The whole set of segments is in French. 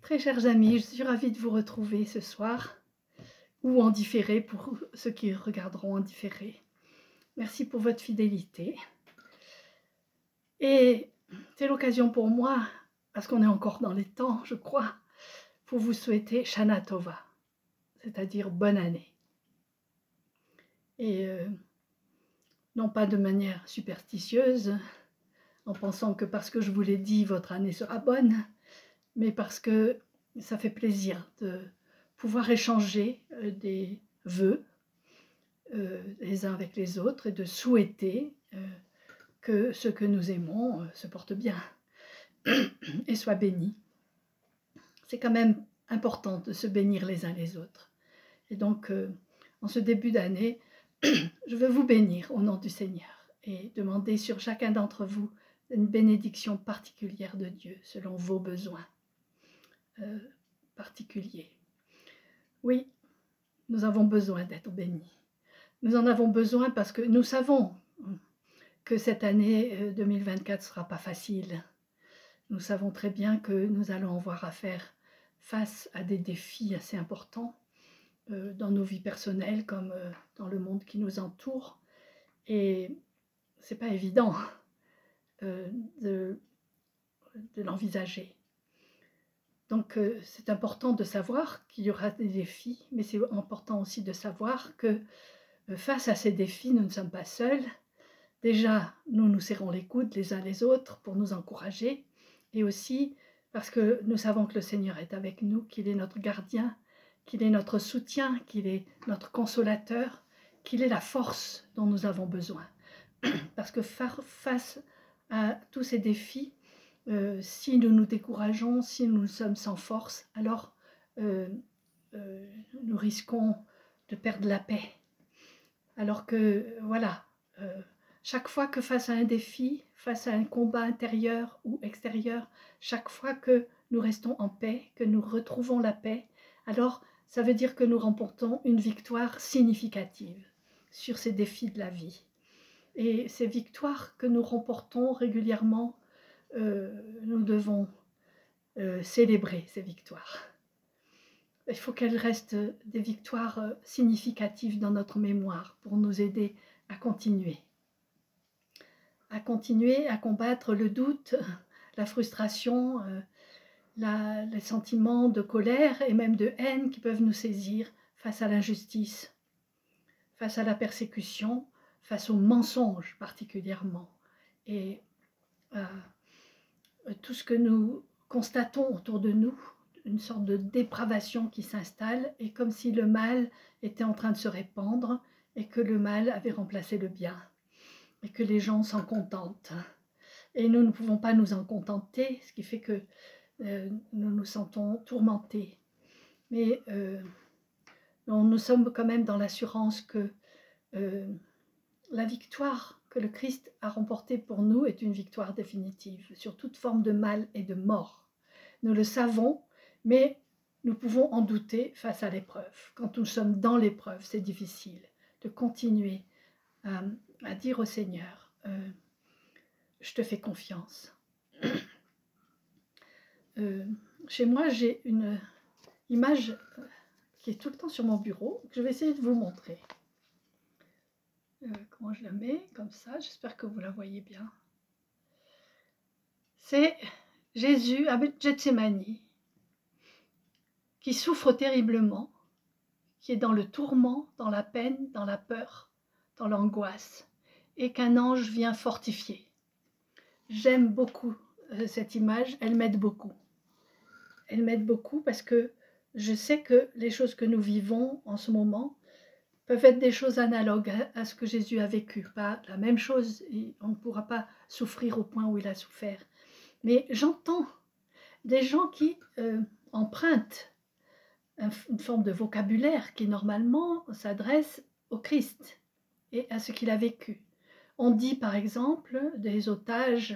Très chers amis, je suis ravie de vous retrouver ce soir, ou en différé pour ceux qui regarderont en différé. Merci pour votre fidélité. Et c'est l'occasion pour moi, parce qu'on est encore dans les temps, je crois, pour vous souhaiter Shana Tova, c'est-à-dire bonne année. Et non pas de manière superstitieuse, en pensant que parce que je vous l'ai dit, votre année sera bonne, mais parce que ça fait plaisir de pouvoir échanger des vœux les uns avec les autres et de souhaiter que ceux que nous aimons se portent bien et soient bénis. C'est quand même important de se bénir les uns les autres. Et donc, en ce début d'année, je veux vous bénir au nom du Seigneur et demander sur chacun d'entre vous une bénédiction particulière de Dieu selon vos besoins particuliers. Oui, nous avons besoin d'être bénis. Nous en avons besoin parce que nous savons que cette année 2024 ne sera pas facile. Nous savons très bien que nous allons avoir à faire face à des défis assez importants dans nos vies personnelles comme dans le monde qui nous entoure. Et ce n'est pas évident de l'envisager. Donc c'est important de savoir qu'il y aura des défis, mais c'est important aussi de savoir que face à ces défis, nous ne sommes pas seuls. Déjà, nous nous serrons les coudes les uns les autres pour nous encourager, et aussi parce que nous savons que le Seigneur est avec nous, qu'il est notre gardien, qu'il est notre soutien, qu'il est notre consolateur, qu'il est la force dont nous avons besoin. Parce que face à tous ces défis, si nous nous décourageons, si nous sommes sans force, alors nous risquons de perdre la paix. Alors que, voilà, chaque fois que face à un défi, face à un combat intérieur ou extérieur, chaque fois que nous restons en paix, que nous retrouvons la paix, alors ça veut dire que nous remportons une victoire significative sur ces défis de la vie. Et ces victoires que nous remportons régulièrement, nous devons célébrer ces victoires. Il faut qu'elles restent des victoires significatives dans notre mémoire pour nous aider à continuer à combattre le doute, la frustration, les sentiments de colère et même de haine qui peuvent nous saisir face à l'injustice, face à la persécution, face aux mensonges particulièrement. Et tout ce que nous constatons autour de nous, une sorte de dépravation qui s'installe, et comme si le mal était en train de se répandre et que le mal avait remplacé le bien. Et que les gens s'en contentent. Et nous ne pouvons pas nous en contenter, ce qui fait que nous nous sentons tourmentés. Mais nous sommes quand même dans l'assurance que la victoire que le Christ a remportée pour nous est une victoire définitive sur toute forme de mal et de mort. Nous le savons, mais nous pouvons en douter face à l'épreuve. Quand nous sommes dans l'épreuve, c'est difficile de continuer à dire au Seigneur, je te fais confiance. Chez moi, j'ai une image qui est tout le temps sur mon bureau, que je vais essayer de vous montrer. Comment je la mets? Comme ça, j'espère que vous la voyez bien. C'est Jésus à Gethsémani, qui souffre terriblement, qui est dans le tourment, dans la peine, dans la peur, dans l'angoisse, et qu'un ange vient fortifier. J'aime beaucoup cette image, elle m'aide beaucoup. Elle m'aide beaucoup parce que je sais que les choses que nous vivons en ce moment peuvent être des choses analogues à ce que Jésus a vécu. Pas la même chose, on ne pourra pas souffrir au point où il a souffert. Mais j'entends des gens qui empruntent une forme de vocabulaire qui normalement s'adresse au Christ et à ce qu'il a vécu. On dit par exemple des otages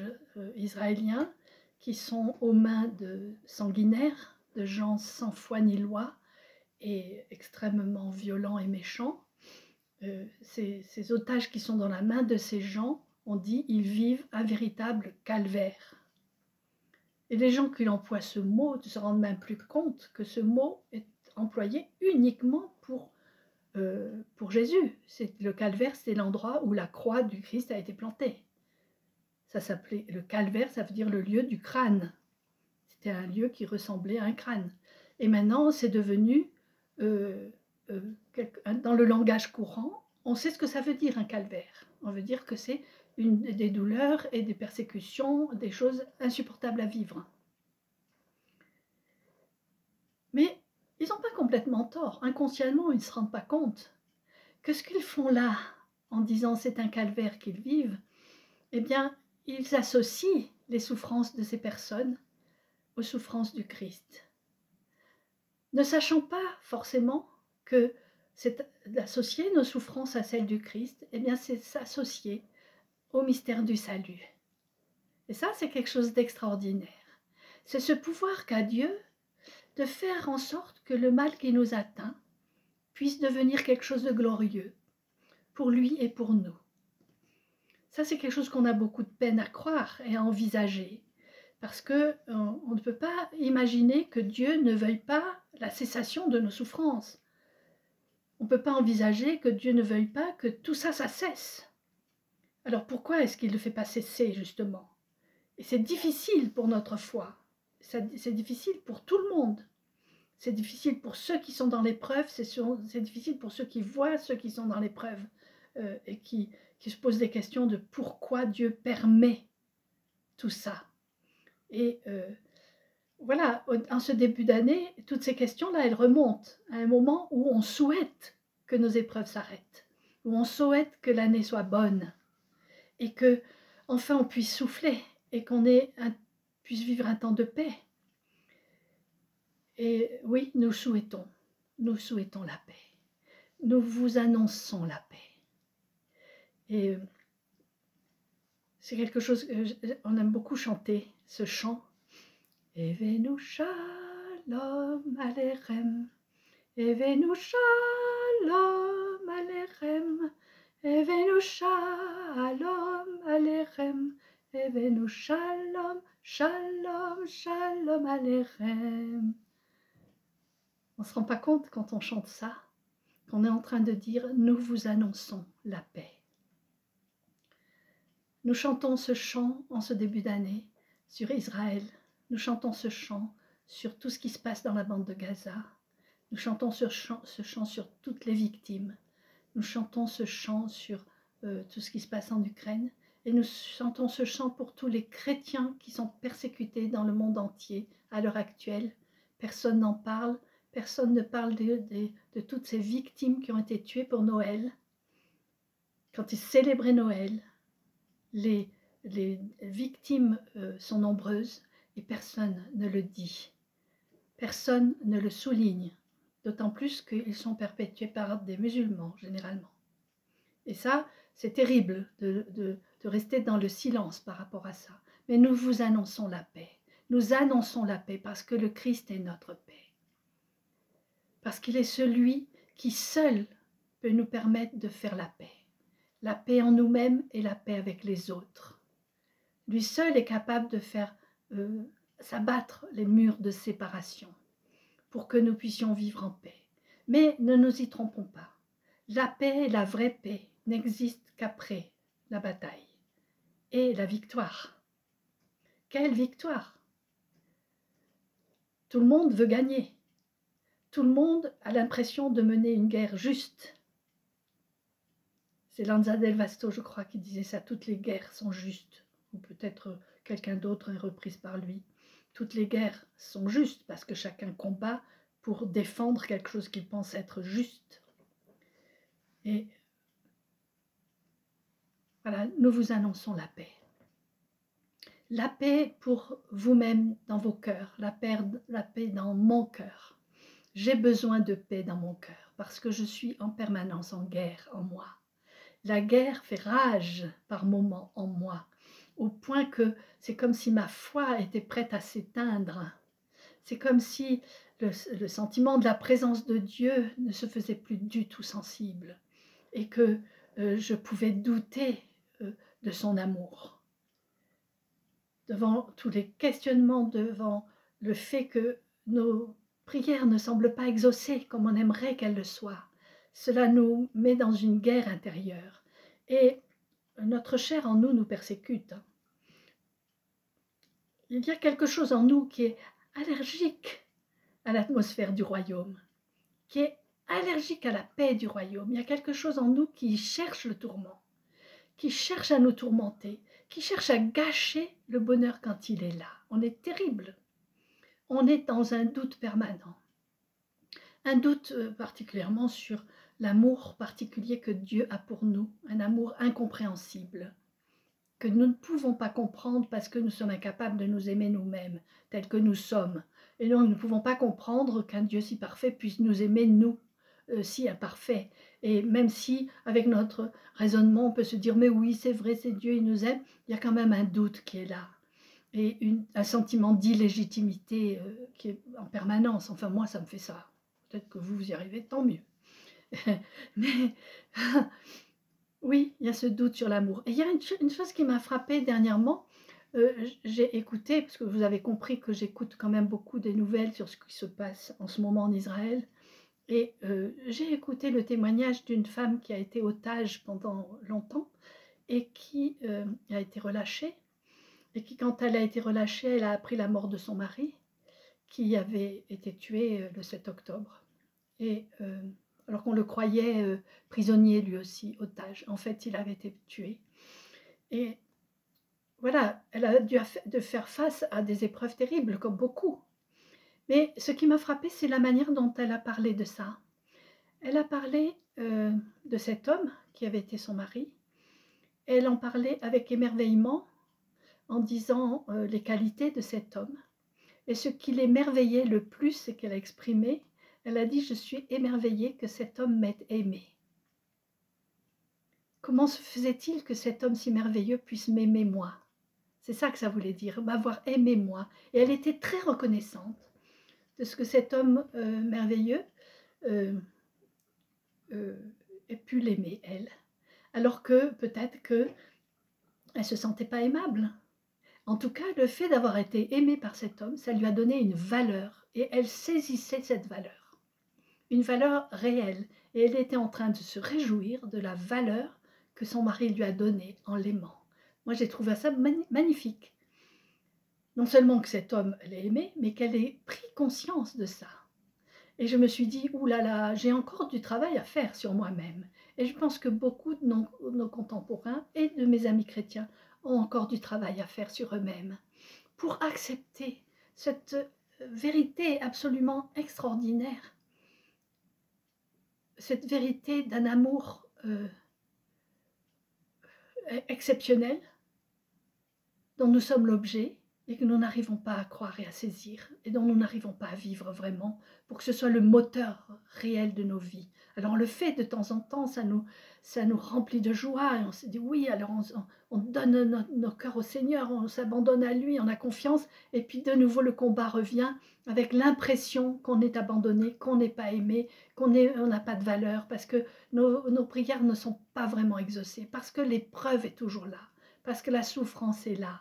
israéliens qui sont aux mains de sanguinaires, de gens sans foi ni loi et extrêmement violents et méchants. Ces otages qui sont dans la main de ces gens, on dit, ils vivent un véritable calvaire. Et les gens qui emploient ce mot ne se rendent même plus compte que ce mot est employé uniquement pour Jésus. Le calvaire, c'est l'endroit où la croix du Christ a été plantée. Ça s'appelait le calvaire, ça veut dire le lieu du crâne. C'était un lieu qui ressemblait à un crâne. Et maintenant, c'est devenu, dans le langage courant, on sait ce que ça veut dire un calvaire. On veut dire que c'est des douleurs et des persécutions, des choses insupportables à vivre. Mais ils n'ont pas complètement tort. Inconsciemment, ils ne se rendent pas compte que ce qu'ils font là, en disant c'est un calvaire qu'ils vivent, eh bien, ils associent les souffrances de ces personnes aux souffrances du Christ. Ne sachant pas forcément que c'est d'associer nos souffrances à celles du Christ, eh bien, c'est s'associer au mystère du salut. Et ça, c'est quelque chose d'extraordinaire. C'est ce pouvoir qu'a Dieu de faire en sorte que le mal qui nous atteint puisse devenir quelque chose de glorieux pour lui et pour nous. Ça, c'est quelque chose qu'on a beaucoup de peine à croire et à envisager, parce qu'on ne peut pas imaginer que Dieu ne veuille pas la cessation de nos souffrances. On ne peut pas envisager que Dieu ne veuille pas que tout ça, ça cesse. Alors pourquoi est-ce qu'il ne le fait pas cesser, justement? Et c'est difficile pour notre foi. C'est difficile pour tout le monde. C'est difficile pour ceux qui sont dans l'épreuve, c'est difficile pour ceux qui voient ceux qui sont dans l'épreuve et qui se posent des questions de pourquoi Dieu permet tout ça. Et voilà, en ce début d'année, toutes ces questions-là, elles remontent à un moment où on souhaite que nos épreuves s'arrêtent, où on souhaite que l'année soit bonne et que enfin on puisse souffler et qu'on puisse vivre un temps de paix. Et oui, nous souhaitons la paix. Nous vous annonçons la paix. Et c'est quelque chose qu'on aime beaucoup chanter, ce chant. Evenu shalom alechem, Evenu shalom alechem, Evenu shalom alechem, Evenu shalom, shalom, shalom alechem. On ne se rend pas compte quand on chante ça, qu'on est en train de dire « Nous vous annonçons la paix ». Nous chantons ce chant en ce début d'année sur Israël. Nous chantons ce chant sur tout ce qui se passe dans la bande de Gaza. Nous chantons ce chant sur toutes les victimes. Nous chantons ce chant sur tout ce qui se passe en Ukraine. Et nous chantons ce chant pour tous les chrétiens qui sont persécutés dans le monde entier à l'heure actuelle. Personne n'en parle. Personne ne parle de toutes ces victimes qui ont été tuées pour Noël. Quand ils célébraient Noël, les victimes sont nombreuses et personne ne le dit. Personne ne le souligne, d'autant plus qu'ils sont perpétués par des musulmans, généralement. Et ça, c'est terrible de rester dans le silence par rapport à ça. Mais nous vous annonçons la paix. Nous annonçons la paix parce que le Christ est notre paix. Parce qu'il est celui qui seul peut nous permettre de faire la paix. La paix en nous-mêmes et la paix avec les autres. Lui seul est capable de faire s'abattre les murs de séparation pour que nous puissions vivre en paix. Mais ne nous y trompons pas. La paix, la vraie paix, n'existe qu'après la bataille et la victoire. Quelle victoire! Tout le monde veut gagner. Tout le monde a l'impression de mener une guerre juste. C'est Lanza del Vasto, je crois, qui disait ça. Toutes les guerres sont justes. Ou peut-être quelqu'un d'autre est reprise par lui. Toutes les guerres sont justes parce que chacun combat pour défendre quelque chose qu'il pense être juste. Et voilà, nous vous annonçons la paix. La paix pour vous-même dans vos cœurs, la paix dans mon cœur. J'ai besoin de paix dans mon cœur parce que je suis en permanence en guerre en moi. La guerre fait rage par moments en moi, au point que c'est comme si ma foi était prête à s'éteindre. C'est comme si le sentiment de la présence de Dieu ne se faisait plus du tout sensible et que je pouvais douter de son amour. devant tous les questionnements, devant le fait que nos prières ne semblent pas exaucées comme on aimerait qu'elles le soient. Cela nous met dans une guerre intérieure et notre chair en nous nous persécute. Il y a quelque chose en nous qui est allergique à l'atmosphère du royaume, qui est allergique à la paix du royaume. Il y a quelque chose en nous qui cherche le tourment, qui cherche à nous tourmenter, qui cherche à gâcher le bonheur quand il est là. On est terrible. On est dans un doute permanent. Un doute particulièrement sur l'amour particulier que Dieu a pour nous, un amour incompréhensible, que nous ne pouvons pas comprendre parce que nous sommes incapables de nous aimer nous-mêmes, tels que nous sommes. Et donc nous ne pouvons pas comprendre qu'un Dieu si parfait puisse nous aimer, nous, si imparfaits. Et même si, avec notre raisonnement, on peut se dire « mais oui, c'est vrai, c'est Dieu, il nous aime », il y a quand même un doute qui est là. Et un sentiment d'illégitimité qui est en permanence. Enfin, moi, ça me fait ça. Peut-être que vous y arrivez, tant mieux. Mais oui, il y a ce doute sur l'amour. Et il y a une chose qui m'a frappée dernièrement. J'ai écouté, parce que vous avez compris que j'écoute quand même beaucoup des nouvelles sur ce qui se passe en ce moment en Israël. Et j'ai écouté le témoignage d'une femme qui a été otage pendant longtemps et qui a été relâchée. Et qui, quand elle a été relâchée, elle a appris la mort de son mari, qui avait été tué le 7 octobre. Et alors qu'on le croyait prisonnier lui aussi, otage. En fait, il avait été tué. Et voilà, elle a dû faire face à des épreuves terribles, comme beaucoup. Mais ce qui m'a frappée, c'est la manière dont elle a parlé de ça. Elle a parlé de cet homme qui avait été son mari. Elle en parlait avec émerveillement, en disant les qualités de cet homme. Et ce qui l'émerveillait le plus, c'est qu'elle a exprimé, elle a dit « Je suis émerveillée que cet homme m'ait aimé ». Comment se faisait-il que cet homme si merveilleux puisse m'aimer moi? C'est ça que ça voulait dire, m'avoir aimé moi. Et elle était très reconnaissante de ce que cet homme merveilleux ait pu l'aimer, elle. Alors que peut-être qu'elle ne se sentait pas aimable. En tout cas, le fait d'avoir été aimée par cet homme, ça lui a donné une valeur. Et elle saisissait cette valeur. Une valeur réelle. Et elle était en train de se réjouir de la valeur que son mari lui a donnée en l'aimant. Moi, j'ai trouvé ça magnifique. Non seulement que cet homme l'ait aimée, mais qu'elle ait pris conscience de ça. Et je me suis dit, oulala, j'ai encore du travail à faire sur moi-même. Et je pense que beaucoup de nos contemporains et de mes amis chrétiens ont encore du travail à faire sur eux-mêmes pour accepter cette vérité absolument extraordinaire, cette vérité d'un amour exceptionnel dont nous sommes l'objet et que nous n'arrivons pas à croire et à saisir et dont nous n'arrivons pas à vivre vraiment pour que ce soit le moteur réel de nos vies. Alors on le fait de temps en temps, ça nous remplit de joie et on se dit oui, alors on donne nos cœurs au Seigneur, on s'abandonne à lui, on a confiance et puis de nouveau le combat revient avec l'impression qu'on est abandonné, qu'on n'est pas aimé, on n'a pas de valeur parce que nos prières ne sont pas vraiment exaucées, parce que l'épreuve est toujours là, parce que la souffrance est là,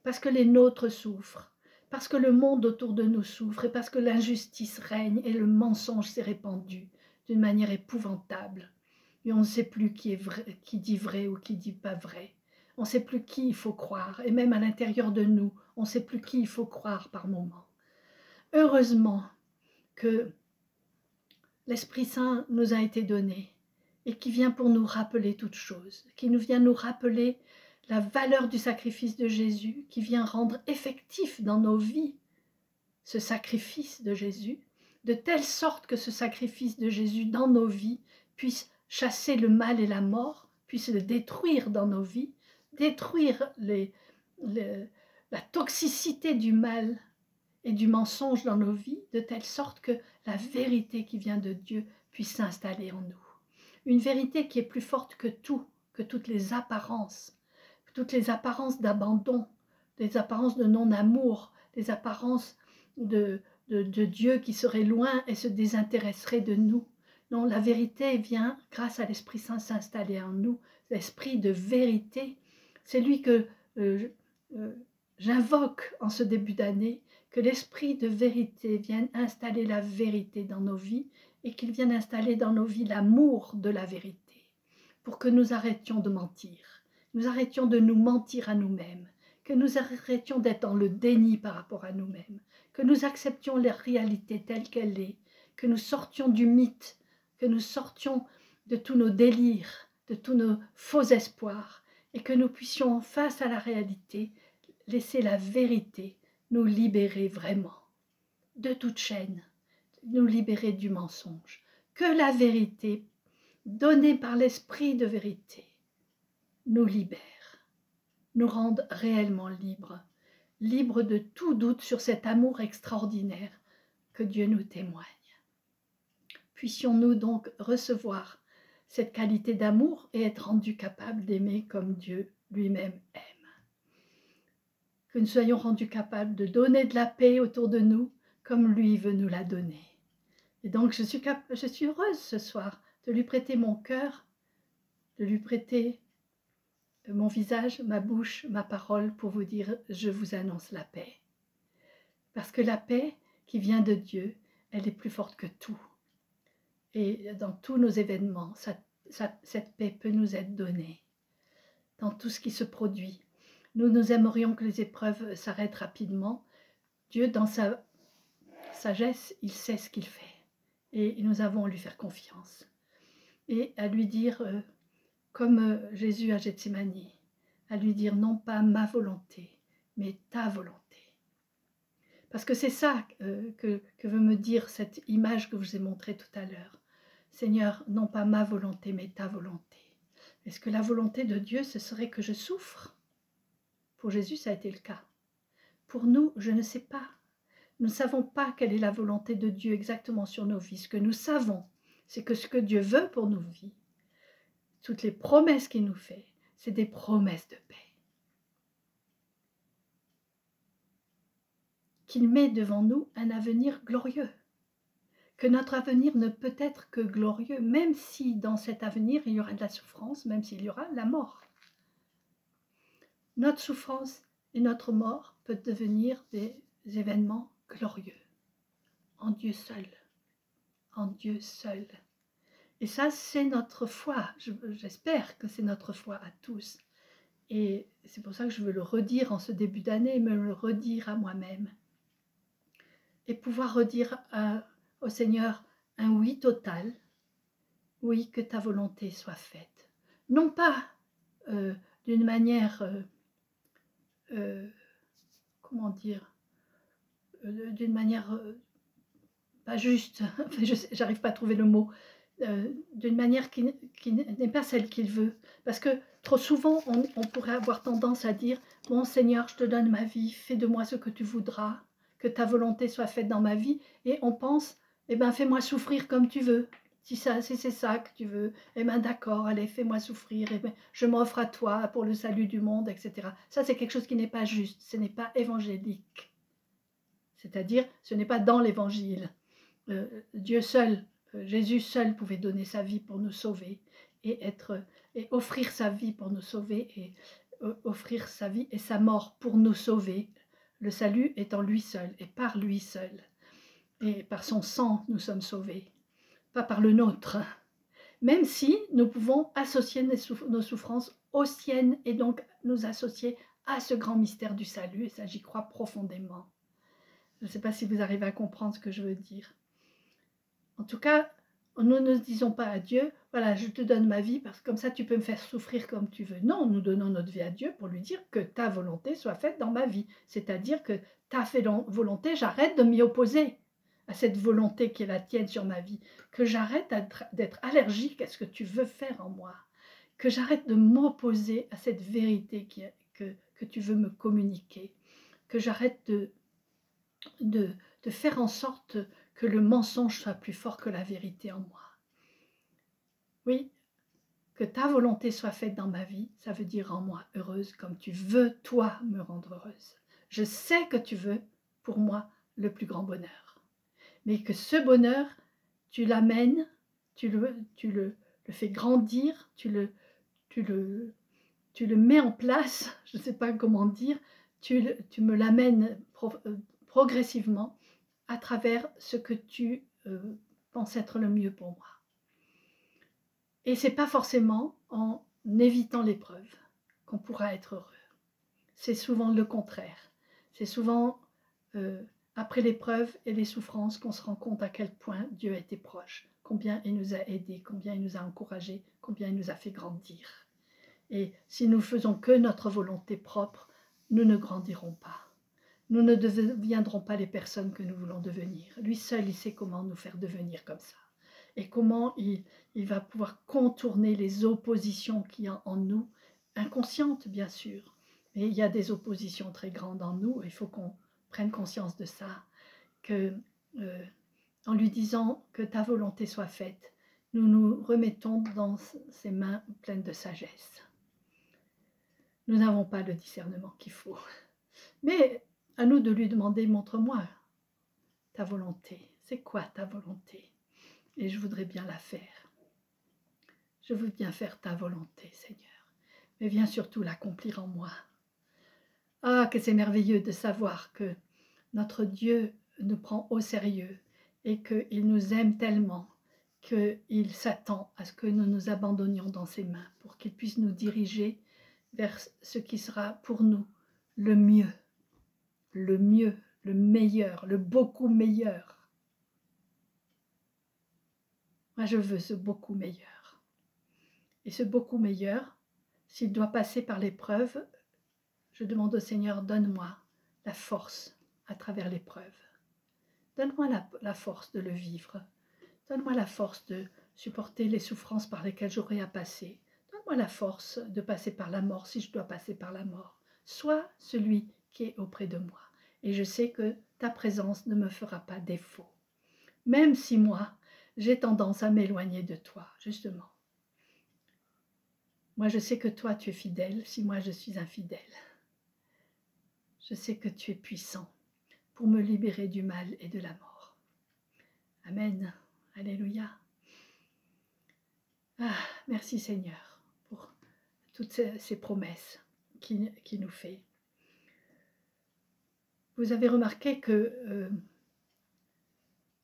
parce que les nôtres souffrent, parce que le monde autour de nous souffre et parce que l'injustice règne et le mensonge s'est répandu d'une manière épouvantable. Et on ne sait plus qui est vrai, qui dit vrai ou qui dit pas vrai. On ne sait plus qui il faut croire. Et même à l'intérieur de nous, on ne sait plus qui il faut croire par moments. Heureusement que l'Esprit Saint nous a été donné et qui vient pour nous rappeler toutes choses, qui nous vient nous rappeler la valeur du sacrifice de Jésus, qui vient rendre effectif dans nos vies ce sacrifice de Jésus, de telle sorte que ce sacrifice de Jésus dans nos vies puisse chasser le mal et la mort, puisse le détruire dans nos vies, détruire la toxicité du mal et du mensonge dans nos vies, de telle sorte que la vérité qui vient de Dieu puisse s'installer en nous. Une vérité qui est plus forte que tout, que toutes les apparences d'abandon, des apparences de non-amour, des apparences de Dieu qui serait loin et se désintéresserait de nous. Non, la vérité vient, grâce à l'Esprit Saint, s'installer en nous. L'esprit de vérité, c'est lui que j'invoque en ce début d'année que l'esprit de vérité vienne installer la vérité dans nos vies et qu'il vienne installer dans nos vies l'amour de la vérité, pour que nous arrêtions de mentir, nous arrêtions de nous mentir à nous-mêmes, que nous arrêtions d'être dans le déni par rapport à nous-mêmes, que nous acceptions la réalité telle qu'elle est, que nous sortions du mythe, que nous sortions de tous nos délires, de tous nos faux espoirs, et que nous puissions, face à la réalité, laisser la vérité nous libérer vraiment de toute chaîne, nous libérer du mensonge. Que la vérité, donnée par l'esprit de vérité, nous libère, nous rende réellement libres, libres de tout doute sur cet amour extraordinaire que Dieu nous témoigne. Puissions-nous donc recevoir cette qualité d'amour et être rendus capables d'aimer comme Dieu lui-même aime. Que nous soyons rendus capables de donner de la paix autour de nous comme lui veut nous la donner. Et donc je suis heureuse ce soir de lui prêter mon cœur, de lui prêter mon visage, ma bouche, ma parole pour vous dire je vous annonce la paix. Parce que la paix qui vient de Dieu, elle est plus forte que tout. Et dans tous nos événements, cette paix peut nous être donnée. Dans tout ce qui se produit. Nous aimerions que les épreuves s'arrêtent rapidement. Dieu, dans sa sagesse, il sait ce qu'il fait. Et nous avons à lui faire confiance. Et à lui dire, comme Jésus à Gethsémani, à lui dire non pas ma volonté, mais ta volonté. Parce que c'est ça que veut me dire cette image que je vous ai montrée tout à l'heure. Seigneur, non pas ma volonté, mais ta volonté. Est-ce que la volonté de Dieu, ce serait que je souffre? Pour Jésus, ça a été le cas. Pour nous, je ne sais pas. Nous ne savons pas quelle est la volonté de Dieu exactement sur nos vies. Ce que nous savons, c'est que ce que Dieu veut pour nos vies, toutes les promesses qu'il nous fait, c'est des promesses de paix. Qu'il met devant nous un avenir glorieux. Que notre avenir ne peut être que glorieux, même si dans cet avenir il y aura de la souffrance, même s'il y aura la mort. Notre souffrance et notre mort peuvent devenir des événements glorieux, en Dieu seul, en Dieu seul. Et ça, c'est notre foi, j'espère que c'est notre foi à tous. Et c'est pour ça que je veux le redire en ce début d'année, me le redire à moi-même. Et pouvoir redire au Seigneur un oui total, oui, que ta volonté soit faite. Non pas d'une manière, comment dire, d'une manière pas juste, j'arrive pas à trouver le mot, d'une manière qui n'est pas celle qu'il veut. Parce que trop souvent, on pourrait avoir tendance à dire « Bon Seigneur, je te donne ma vie, fais de moi ce que tu voudras, que ta volonté soit faite dans ma vie. » Et on pense « Eh bien, fais-moi souffrir comme tu veux. Si c'est ça que tu veux, eh bien d'accord, allez, fais-moi souffrir, eh bien, je m'offre à toi pour le salut du monde, etc. » Ça, c'est quelque chose qui n'est pas juste, ce n'est pas évangélique. C'est-à-dire, ce n'est pas dans l'évangile. Dieu seul, Jésus seul pouvait donner sa vie pour nous sauver et offrir sa vie pour nous sauver et offrir sa vie et sa mort pour nous sauver. Le salut est en lui seul et par lui seul. Et par son sang, nous sommes sauvés, pas par le nôtre. Même si nous pouvons associer nos souffrances aux siennes et donc nous associer à ce grand mystère du salut. Et ça, j'y crois profondément. Je ne sais pas si vous arrivez à comprendre ce que je veux dire. En tout cas, nous ne disons pas à Dieu, voilà, je te donne ma vie parce que comme ça tu peux me faire souffrir comme tu veux. Non, nous donnons notre vie à Dieu pour lui dire que ta volonté soit faite dans ma vie. C'est-à-dire que ta volonté, j'arrête de m'y opposer à cette volonté qui est la tienne sur ma vie. Que j'arrête d'être allergique à ce que tu veux faire en moi. Que j'arrête de m'opposer à cette vérité que tu veux me communiquer. Que j'arrête de faire en sorte que le mensonge soit plus fort que la vérité en moi. Oui, que ta volonté soit faite dans ma vie, ça veut dire en moi heureuse comme tu veux, toi, me rendre heureuse. Je sais que tu veux, pour moi, le plus grand bonheur. Mais que ce bonheur, tu l'amènes, tu le fais grandir, tu le mets en place, je ne sais pas comment dire, tu me l'amènes progressivement à travers ce que tu penses être le mieux pour moi. Et ce n'est pas forcément en évitant l'épreuve qu'on pourra être heureux. C'est souvent le contraire. C'est souvent après l'épreuve et les souffrances qu'on se rend compte à quel point Dieu a été proche, combien il nous a aidés, combien il nous a encouragés, combien il nous a fait grandir. Et si nous faisons que notre volonté propre, nous ne grandirons pas. Nous ne deviendrons pas les personnes que nous voulons devenir. Lui seul, il sait comment nous faire devenir comme ça. Et comment il va pouvoir contourner les oppositions qu'il y a en nous, inconscientes bien sûr. Mais il y a des oppositions très grandes en nous, il faut qu'on prenne conscience de ça, que en lui disant que ta volonté soit faite, nous nous remettons dans ses mains pleines de sagesse. Nous n'avons pas le discernement qu'il faut. Mais à nous de lui demander, montre-moi ta volonté. C'est quoi ta volonté? Et je voudrais bien la faire. Je veux bien faire ta volonté, Seigneur. Mais viens surtout l'accomplir en moi. Ah, que c'est merveilleux de savoir que notre Dieu nous prend au sérieux et qu'il nous aime tellement qu'il s'attend à ce que nous nous abandonnions dans ses mains pour qu'il puisse nous diriger vers ce qui sera pour nous le mieux, le meilleur, le beaucoup meilleur. Moi, je veux ce beaucoup meilleur. Et ce beaucoup meilleur, s'il doit passer par l'épreuve, je demande au Seigneur, donne-moi la force à travers l'épreuve. Donne-moi la force de le vivre. Donne-moi la force de supporter les souffrances par lesquelles j'aurai à passer. Donne-moi la force de passer par la mort si je dois passer par la mort. Sois celui qui est auprès de moi. Et je sais que ta présence ne me fera pas défaut. Même si moi, j'ai tendance à m'éloigner de toi, justement. Moi, je sais que toi, tu es fidèle si moi, je suis infidèle. Je sais que tu es puissant pour me libérer du mal et de la mort. Amen. Alléluia. Ah, merci Seigneur pour toutes ces promesses qu'il nous fait. Vous avez remarqué que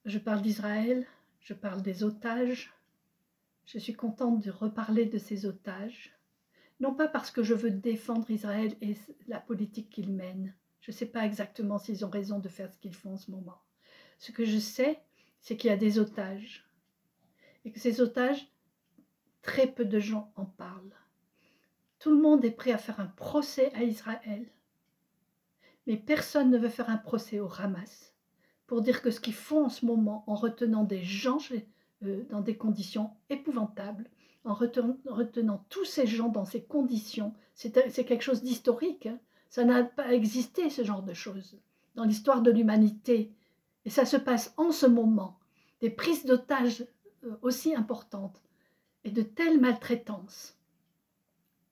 je parle d'Israël, je parle des otages. Je suis contente de reparler de ces otages. Non pas parce que je veux défendre Israël et la politique qu'ils mènent. Je ne sais pas exactement s'ils ont raison de faire ce qu'ils font en ce moment. Ce que je sais, c'est qu'il y a des otages. Et que ces otages, très peu de gens en parlent. Tout le monde est prêt à faire un procès à Israël. Mais personne ne veut faire un procès au Hamas pour dire que ce qu'ils font en ce moment en retenant des gens dans des conditions épouvantables, en retenant tous ces gens dans ces conditions, c'est quelque chose d'historique. Hein. Ça n'a pas existé, ce genre de choses, dans l'histoire de l'humanité. Et ça se passe en ce moment. Des prises d'otages aussi importantes et de telles maltraitances.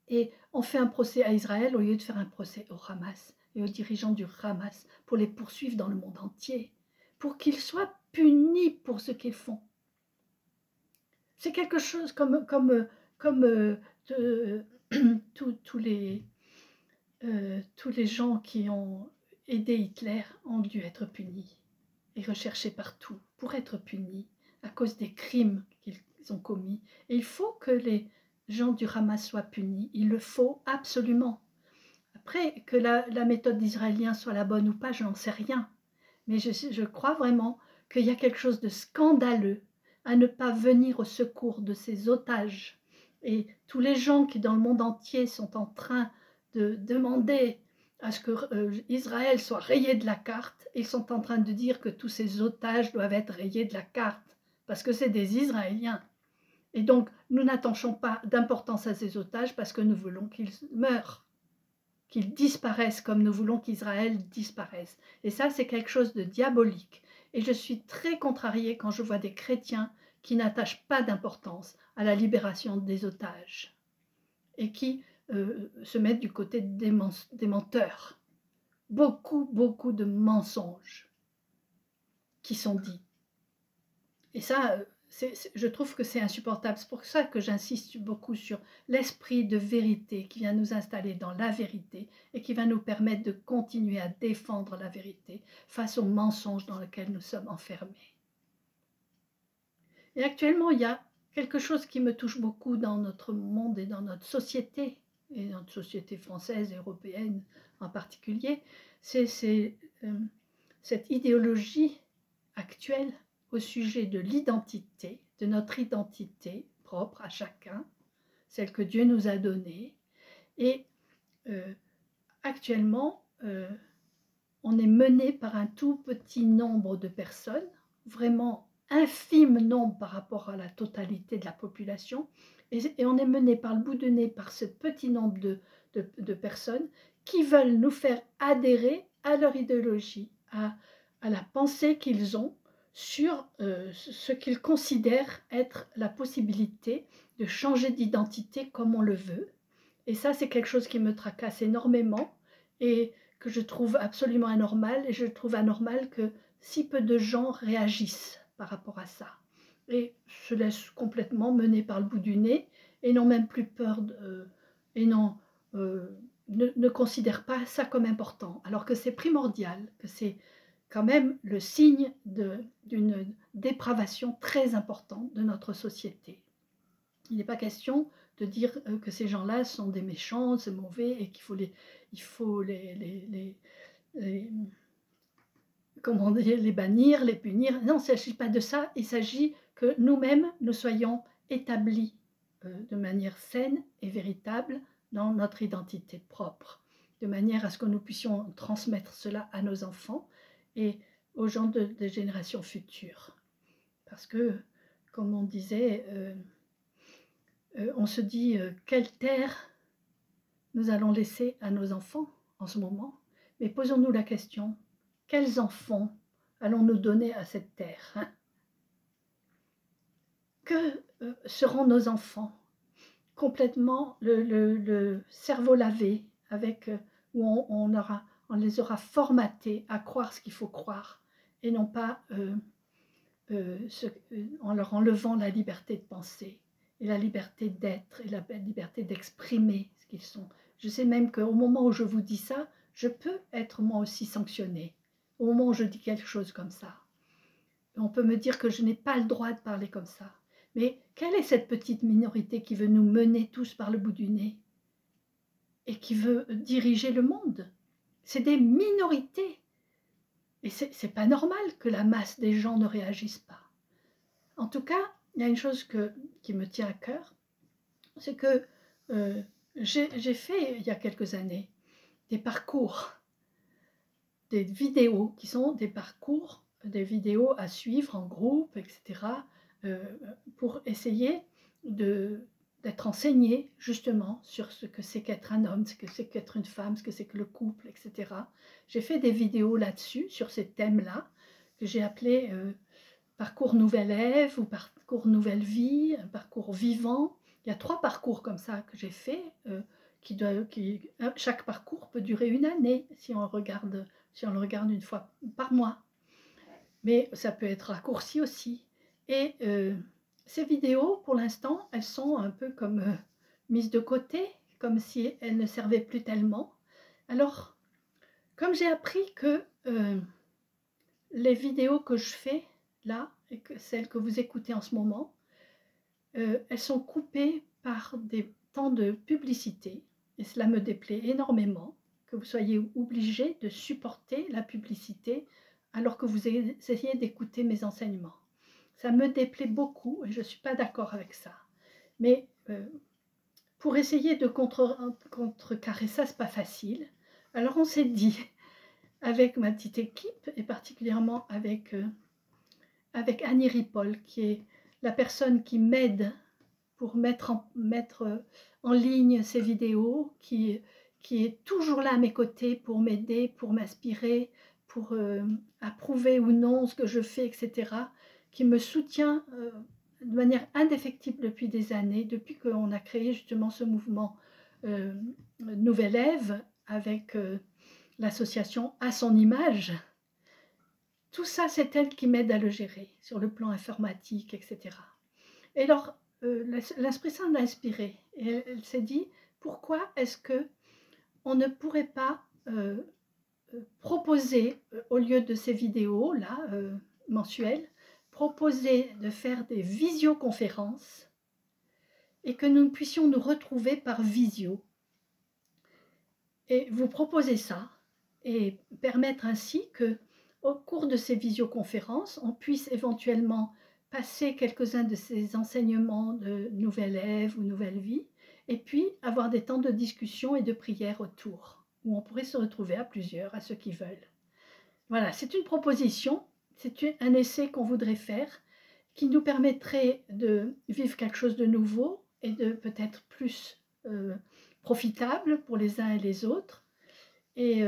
Et on fait un procès à Israël au lieu de faire un procès au Hamas et aux dirigeants du Hamas pour les poursuivre dans le monde entier, pour qu'ils soient punis pour ce qu'ils font. C'est quelque chose comme tous les gens qui ont aidé Hitler ont dû être punis et recherchés partout pour être punis à cause des crimes qu'ils ont commis. Et il faut que les gens du Hamas soient punis, il le faut absolument. Après, que la méthode d'Israélien soit la bonne ou pas, je n'en sais rien. Mais je crois vraiment qu'il y a quelque chose de scandaleux à ne pas venir au secours de ces otages. Et tous les gens qui dans le monde entier sont en train de demander à ce que Israël soit rayé de la carte, ils sont en train de dire que tous ces otages doivent être rayés de la carte, parce que c'est des Israéliens. Et donc, nous n'attachons pas d'importance à ces otages parce que nous voulons qu'ils meurent, qu'ils disparaissent comme nous voulons qu'Israël disparaisse. Et ça, c'est quelque chose de diabolique. Et je suis très contrariée quand je vois des chrétiens qui n'attachent pas d'importance à la libération des otages et qui se mettent du côté des menteurs. Beaucoup de mensonges qui sont dits. Et ça, je trouve que c'est insupportable. C'est pour ça que j'insiste beaucoup sur l'esprit de vérité qui vient nous installer dans la vérité et qui va nous permettre de continuer à défendre la vérité face aux mensonges dans lesquels nous sommes enfermés. Et actuellement, il y a quelque chose qui me touche beaucoup dans notre monde et dans notre société, et notre société française et européenne en particulier, c'est cette idéologie actuelle au sujet de l'identité, de notre identité propre à chacun, celle que Dieu nous a donnée. Et actuellement, on est mené par un tout petit nombre de personnes, vraiment infime nombre par rapport à la totalité de la population, et on est mené par le bout du nez par ce petit nombre de personnes qui veulent nous faire adhérer à leur idéologie, à la pensée qu'ils ont sur ce qu'ils considèrent être la possibilité de changer d'identité comme on le veut. Et ça, c'est quelque chose qui me tracasse énormément et que je trouve absolument anormal. Et je trouve anormal que si peu de gens réagissent par rapport à ça et se laissent complètement mener par le bout du nez et n'ont même plus peur et ne considèrent pas ça comme important, alors que c'est primordial, que c'est quand même le signe d'une dépravation très importante de notre société. Il n'est pas question de dire que ces gens-là sont des méchants, c'est mauvais et qu'il faut comment dire, les bannir, les punir. Non, il ne s'agit pas de ça. Il s'agit que nous-mêmes, nous soyons établis de manière saine et véritable dans notre identité propre, de manière à ce que nous puissions transmettre cela à nos enfants et aux gens des générations futures. Parce que, comme on disait, on se dit quelle terre nous allons laisser à nos enfants en ce moment, mais posons-nous la question, quels enfants allons-nous donner à cette terre, hein? Que seront nos enfants? Complètement le cerveau lavé, avec, où on les aura formatés à croire ce qu'il faut croire, et non pas en leur enlevant la liberté de penser, et la liberté d'être, et la liberté d'exprimer ce qu'ils sont. Je sais même qu'au moment où je vous dis ça, je peux être moi aussi sanctionnée, au moment où je dis quelque chose comme ça. On peut me dire que je n'ai pas le droit de parler comme ça. Mais quelle est cette petite minorité qui veut nous mener tous par le bout du nez et qui veut diriger le monde? C'est des minorités. Et c'est pas normal que la masse des gens ne réagissent pas. En tout cas, il y a une chose qui me tient à cœur, c'est que j'ai fait il y a quelques années des parcours, des vidéos qui sont des parcours, des vidéos à suivre en groupe, etc., pour essayer d'être enseigné justement sur ce que c'est qu'être un homme, ce que c'est qu'être une femme, ce que c'est que le couple, etc. J'ai fait des vidéos là-dessus, sur ces thèmes-là, que j'ai appelé parcours nouvelle Ève ou parcours nouvelle vie, un parcours vivant. Il y a 3 parcours comme ça que j'ai fait, chaque parcours peut durer une année si on le regarde une fois par mois. Mais ça peut être raccourci aussi. Et ces vidéos, pour l'instant, elles sont un peu comme mises de côté, comme si elles ne servaient plus tellement. Alors, comme j'ai appris que les vidéos que je fais là, et que celles que vous écoutez en ce moment, elles sont coupées par des temps de publicité, et cela me déplaît énormément, que vous soyez obligés de supporter la publicité alors que vous essayez d'écouter mes enseignements. Ça me déplaît beaucoup et je ne suis pas d'accord avec ça. Mais pour essayer de contrecarrer ça, ce n'est pas facile. Alors on s'est dit, avec ma petite équipe, et particulièrement avec Annie Ripoll, qui est la personne qui m'aide pour mettre en ligne ces vidéos, qui est toujours là à mes côtés pour m'aider, pour m'inspirer, pour approuver ou non ce que je fais, etc., qui me soutient de manière indéfectible depuis des années, depuis qu'on a créé justement ce mouvement Nouvelle Ève avec l'association À son image. tout ça, c'est elle qui m'aide à le gérer sur le plan informatique, etc. Et alors, l'Esprit Saint l'a inspirée. Et elle s'est dit, pourquoi est-ce qu'on ne pourrait pas proposer, au lieu de ces vidéos là mensuelles, proposer de faire des visioconférences et que nous puissions nous retrouver par visio. Et vous proposer ça et permettre ainsi que, au cours de ces visioconférences, on puisse éventuellement passer quelques-uns de ces enseignements de Nouvelle Ève ou Nouvelle Vie, et puis avoir des temps de discussion et de prière autour, où on pourrait se retrouver à plusieurs, à ceux qui veulent. Voilà, c'est une proposition, c'est un essai qu'on voudrait faire, qui nous permettrait de vivre quelque chose de nouveau et de peut-être plus profitable pour les uns et les autres. Et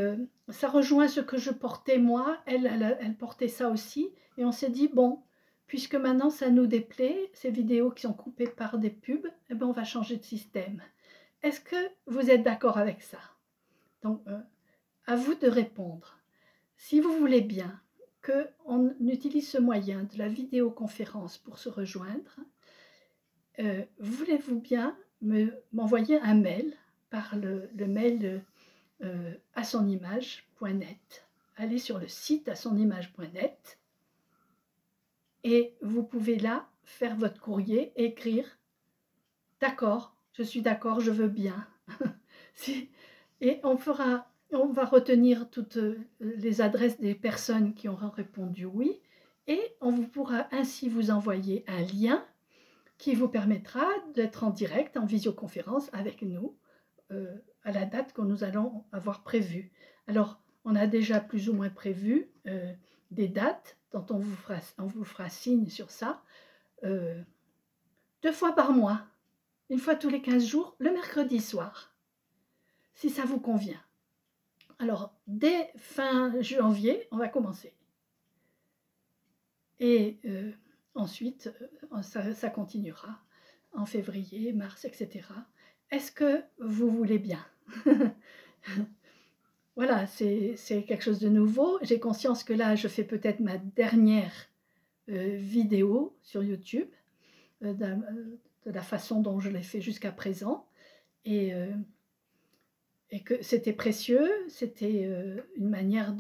ça rejoint ce que je portais moi, elle portait ça aussi, et on s'est dit, bon, puisque maintenant ça nous déplaît, ces vidéos qui sont coupées par des pubs, eh ben on va changer de système. Est-ce que vous êtes d'accord avec ça? Donc, à vous de répondre. Si vous voulez bien qu'on utilise ce moyen de la vidéoconférence pour se rejoindre, voulez-vous bien m'envoyer un mail par le mail asonimage.net. Allez sur le site asonimage.net et vous pouvez là faire votre courrier, écrire « D'accord, je suis d'accord, je veux bien ». Et on va retenir toutes les adresses des personnes qui auront répondu oui, et on vous pourra ainsi vous envoyer un lien qui vous permettra d'être en direct, en visioconférence avec nous, à la date que nous allons avoir prévue. Alors, on a déjà plus ou moins prévu des dates dont on vous fera signe sur ça, 2 fois par mois, une fois tous les 15 jours, le mercredi soir, si ça vous convient. Alors, dès fin janvier, on va commencer. Et ensuite, ça continuera en février, mars, etc. Est-ce que vous voulez bien? Voilà, c'est quelque chose de nouveau. J'ai conscience que là, je fais peut-être ma dernière vidéo sur YouTube, de la façon dont je l'ai fait jusqu'à présent. Et que c'était précieux, c'était une manière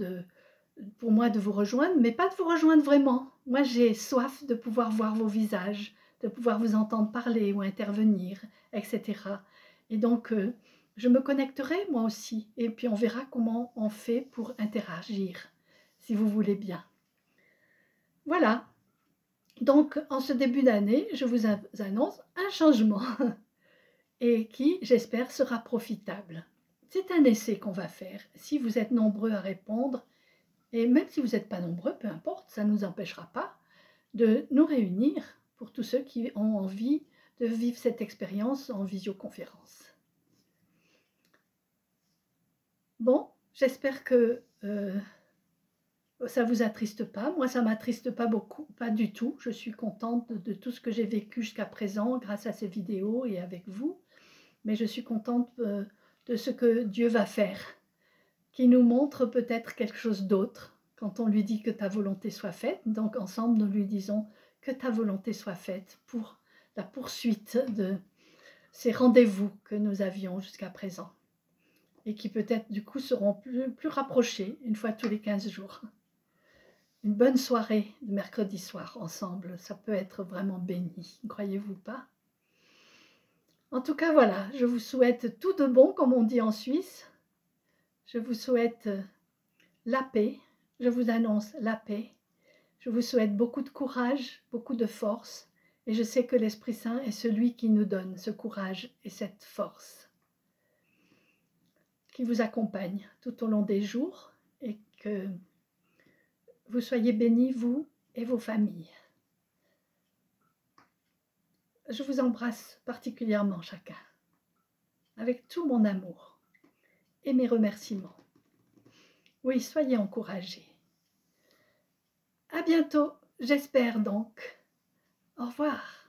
pour moi de vous rejoindre, mais pas de vous rejoindre vraiment. Moi, j'ai soif de pouvoir voir vos visages, de pouvoir vous entendre parler ou intervenir, etc. Et donc, je me connecterai moi aussi, et puis on verra comment on fait pour interagir, si vous voulez bien. Voilà. Donc, en ce début d'année, je vous annonce un changement, et qui, j'espère, sera profitable. C'est un essai qu'on va faire. Si vous êtes nombreux à répondre, et même si vous n'êtes pas nombreux, peu importe, ça ne nous empêchera pas de nous réunir pour tous ceux qui ont envie de vivre cette expérience en visioconférence. Bon, j'espère que ça ne vous attriste pas. Moi, ça ne m'attriste pas beaucoup, pas du tout. Je suis contente de tout ce que j'ai vécu jusqu'à présent grâce à ces vidéos et avec vous. Mais je suis contente de ce que Dieu va faire, qui nous montre peut-être quelque chose d'autre quand on lui dit que ta volonté soit faite. Donc ensemble, nous lui disons que ta volonté soit faite pour la poursuite de ces rendez-vous que nous avions jusqu'à présent et qui peut-être du coup seront plus rapprochés une fois tous les 15 jours. Une bonne soirée de mercredi soir ensemble, ça peut être vraiment béni, ne croyez-vous pas? En tout cas, voilà, je vous souhaite tout de bon, comme on dit en Suisse. Je vous souhaite la paix, je vous annonce la paix. Je vous souhaite beaucoup de courage, beaucoup de force, et je sais que l'Esprit Saint est celui qui nous donne ce courage et cette force, qui vous accompagne tout au long des jours, et que vous soyez bénis, vous et vos familles. Je vous embrasse particulièrement chacun, avec tout mon amour et mes remerciements. Oui, soyez encouragés. À bientôt, j'espère donc. Au revoir.